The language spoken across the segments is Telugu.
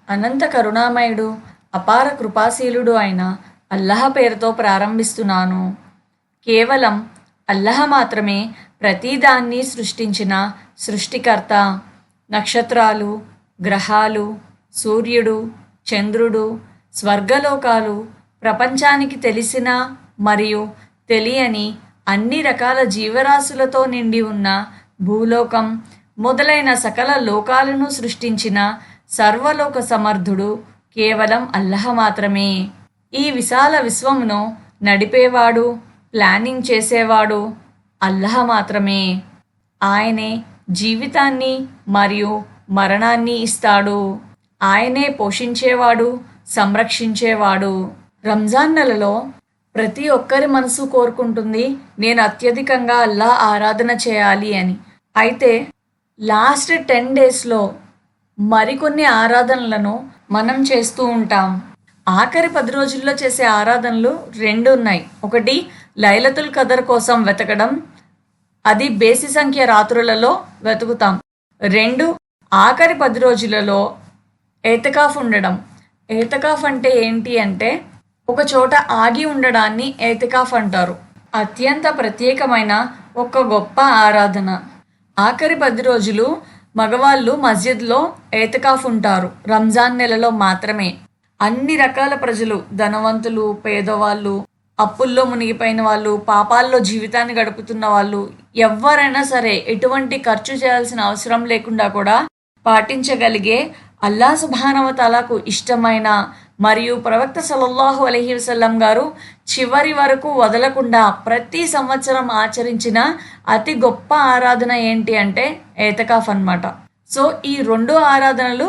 అనంత కరుణామయుడు, అపార కృపాశీలుడు అయిన అల్లహ పేరుతో ప్రారంభిస్తున్నాను. కేవలం అల్లహ మాత్రమే ప్రతిదాన్ని సృష్టించిన సృష్టికర్త. నక్షత్రాలు, గ్రహాలు, సూర్యుడు, చంద్రుడు, స్వర్గలోకాలు, ప్రపంచానికి తెలిసిన మరియు తెలియని అన్ని రకాల జీవరాశులతో నిండి ఉన్న భూలోకం మొదలైన సకల లోకాలను సృష్టించిన సర్వలోక సమర్థుడు కేవలం అల్లహ మాత్రమే. ఈ విశాల విశ్వమును నడిపేవాడు, ప్లానింగ్ చేసేవాడు అల్లహ మాత్రమే. ఆయనే జీవితాన్ని మరియు మరణాన్ని ఇస్తాడు. ఆయనే పోషించేవాడు, సంరక్షించేవాడు. రంజాన్ నెలలో ప్రతి ఒక్కరి మనసు కోరుకుంటుంది, నేను అత్యధికంగా అల్లా ఆరాధన చేయాలి అని. అయితే లాస్ట్ 10 డేస్లో మరికొన్ని ఆరాధనలను మనం చేస్తూ ఉంటాం. ఆఖరి 10 రోజుల్లో చేసే ఆరాధనలు 2 ఉన్నాయి. ఒకటి లైలతుల్ ఖదర్ కోసం వెతకడం, అది బేసి సంఖ్య రాత్రులలో వెతుకుతాం. 2 ఆఖరి 10 రోజులలో ఏతికాఫ్ ఉండడం. ఏతికాఫ్ అంటే ఏంటి అంటే ఒక చోట ఆగి ఉండడాన్ని ఏతికాఫ్ అంటారు. అత్యంత ప్రత్యేకమైన ఒక గొప్ప ఆరాధన. ఆఖరి 10 రోజులు మగవాళ్ళు మస్జిద్లో ఏతికాఫ్ ఉంటారు. రంజాన్ నెలలో మాత్రమే. అన్ని రకాల ప్రజలు, ధనవంతులు, పేదవాళ్ళు, అప్పుల్లో మునిగిపోయిన వాళ్ళు, పాపాల్లో జీవితాన్ని గడుపుతున్న వాళ్ళు, ఎవరైనా సరే ఎటువంటి ఖర్చు చేయాల్సిన అవసరం లేకుండా కూడా పాటించగలిగే అల్లా సుబ్హానహు వ తఆలాకు ఇష్టమైన మరియు ప్రవక్త సల్లల్లాహు అలైహి వసల్లం గారు చివరి వరకు వదలకుండా ప్రతి సంవత్సరం ఆచరించిన అతి గొప్ప ఆరాధన ఏంటి అంటే ఏతికాఫ్ అన్నమాట. సో ఈ 2 ఆరాధనలు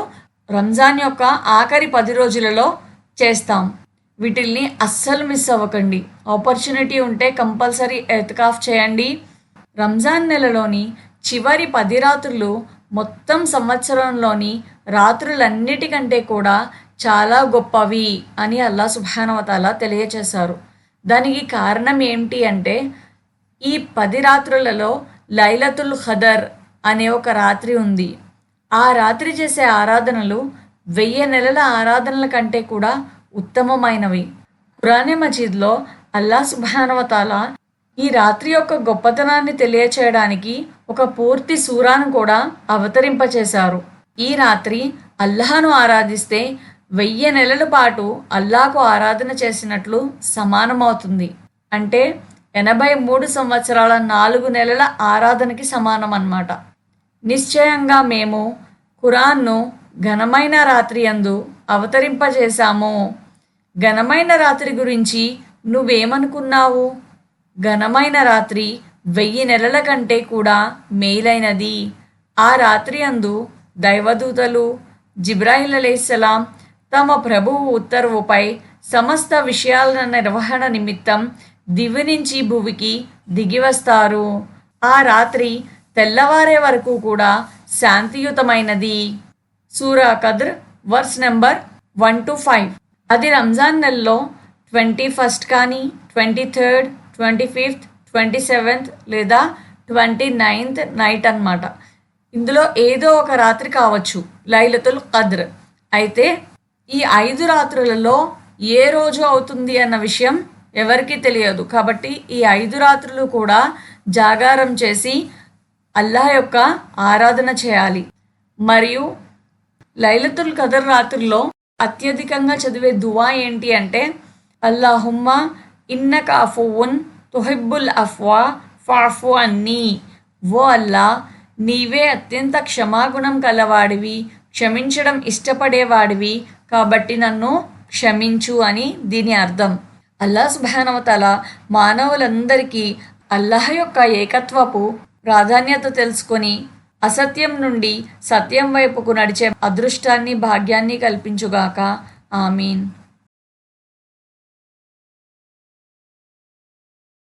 రంజాన్ యొక్క ఆఖరి 10 రోజులలో చేస్తాం. వీటిల్ని అస్సలు మిస్ అవ్వకండి. ఆపర్చునిటీ ఉంటే కంపల్సరీ ఏతికాఫ్ చేయండి. రంజాన్ నెలలోని చివరి 10 రాత్రులు మొత్తం సంవత్సరంలోని రాత్రులన్నిటికంటే కూడా చాలా గొప్పవి అని అల్లా సుబ్హానహు వ తఆలా తెలియచేశారు. దానికి కారణం ఏంటి అంటే ఈ 10 రాత్రులలో లైలతుల్ ఖదర్ అనే ఒక రాత్రి ఉంది. ఆ రాత్రి చేసే ఆరాధనలు 1000 నెలల ఆరాధనల కంటే కూడా ఉత్తమమైనవి. ఖురానే మజీద్లో అల్లా సుబ్హానహు వ తఆలా ఈ రాత్రి యొక్క గొప్పతనాన్ని తెలియచేయడానికి ఒక పూర్తి సూరాను కూడా అవతరింపచేశారు. ఈ రాత్రి అల్లాహను ఆరాధిస్తే 1000 నెలల పాటు అల్లాహకు ఆరాధన చేసినట్లు సమానమవుతుంది. అంటే 83 సంవత్సరాల 4 నెలల ఆరాధనకి సమానం అన్నమాట. నిశ్చయంగా మేము ఖురాన్ను ఘనమైన రాత్రి యందు అవతరింపజేశాము. ఘనమైన రాత్రి గురించి నువ్వేమనుకున్నావు? ఘనమైన రాత్రి 1000 నెలల కంటే కూడా మేలైనది. ఆ రాత్రి యందు దైవదూతలు జిబ్రాయిల్ అలైహిస్సలాం తమ ప్రభువు ఉత్తర్వుపై సమస్త విషయాల నిర్వహణ నిమిత్తం దివి నుంచి భూమికి దిగివస్తారు. ఆ రాత్రి తెల్లవారే వరకు కూడా శాంతియుతమైనది. సూరా ఖద్ర్ వర్స్ నెంబర్ 1-5. అది రంజాన్ నెలలో 21st కానీ, 23rd, 25th, 27th లేదా 29th నైట్ అన్నమాట. ఇందులో ఏదో ఒక రాత్రి కావచ్చు లైలతుల్ ఖద్ర్. అయితే ఈ 5 రాత్రులలో ఏ రోజు అవుతుంది అన్న విషయం ఎవరికీ తెలియదు. కాబట్టి ఈ 5 రాత్రులు కూడా జాగారం చేసి అల్లాహ్ యొక్క ఆరాధన చేయాలి. మరియు లైలతుల్ ఖదర్ రాత్రుల్లో అత్యధికంగా చదివే దువా ఏంటి అంటే అల్లాహుమ్మా ఇన్నక అఫువున్ తుహిబ్బుల్ అఫ్వా ఫాఫు అన్నీ. ఓ అల్లా, నీవే అత్యంత క్షమాగుణం కలవాడివి, క్షమించడం ఇష్టపడేవాడివి, కాబట్టి నన్ను క్షమించు అని దీని అర్థం. అల్లా సుబ్హానహు వ తఆలా మానవులందరికీ అల్లాహ్ యొక్క ఏకత్వపు ప్రాధాన్యత తెలుసుకొని అసత్యం నుండి సత్యం వైపుకు నడిచే అదృష్టాన్ని, భాగ్యాన్ని కల్పించుగాక. ఆమీన్.